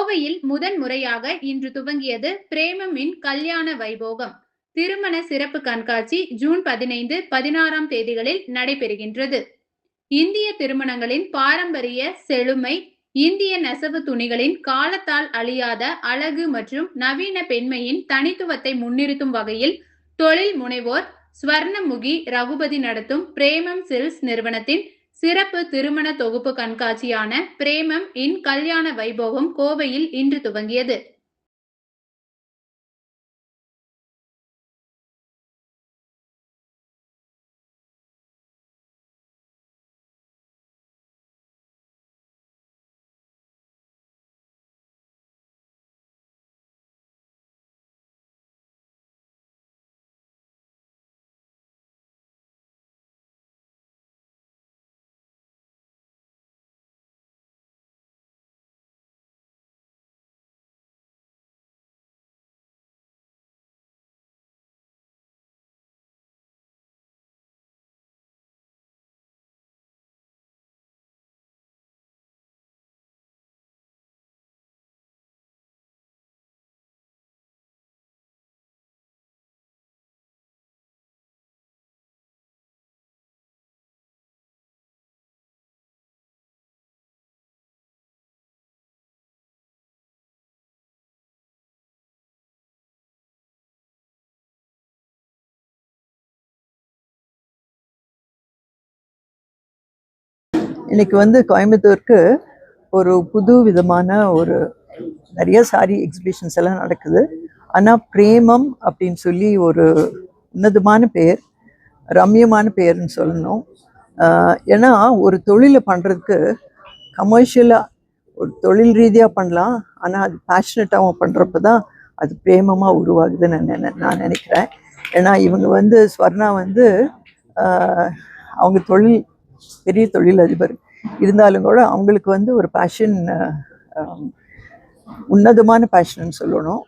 கோவையில் முதன் முறையாக இன்று துவங்கியது பிரேமம் இன் கல்யாண வைபோகம். திருமண சிறப்பு கண்காட்சி ஜூன் 15, 16ஆம் தேதிகளில் நடைபெறுகின்றது. இந்திய திருமணங்களின் பாரம்பரிய செழுமை, இந்திய நெசவு துணிகளின் காலத்தால் அழியாத அழகு மற்றும் நவீன பெண்மையின் தனித்துவத்தை முன்னிறுத்தும் வகையில் தொழில் முனைவோர் ஸ்வர்ணமுகி ரகுபதி நடத்தும் பிரேமம் சில்க்ஸ் நிறுவனத்தின் சிறப்பு திருமண தொகுப்பு கண்காட்சியான பிரேமம் இன் கல்யாண வைபோகம் கோவையில் இன்று துவங்கியது. இன்னைக்கு கோயம்புத்தூருக்கு ஒரு புது விதமான ஒரு நிறைய சாரி எக்ஸிபிஷன்ஸ் எல்லாம் நடக்குது. ஆனால் பிரேமம் அப்படின்னு சொல்லி ஒரு உன்னதமான பெயர், ரம்யமான பெயர்னு சொல்லணும். ஏன்னா ஒரு தொழிலை பண்ணுறதுக்கு கமர்ஷியலாக ஒரு தொழில் ரீதியாக பண்ணலாம், ஆனால் அது பேஷனட்டாகவும் பண்ணுறப்ப தான் அது பிரேமமாக உருவாகுதுன்னு நான் நினைக்கிறேன். ஏன்னா இவங்க ஸ்வர்ணா அவங்க பெரிய தொழிலதிபர் இருந்தாலும் கூட அவங்களுக்கு ஒரு பேஷன், உன்னதமான பேஷன்னு சொல்லணும்.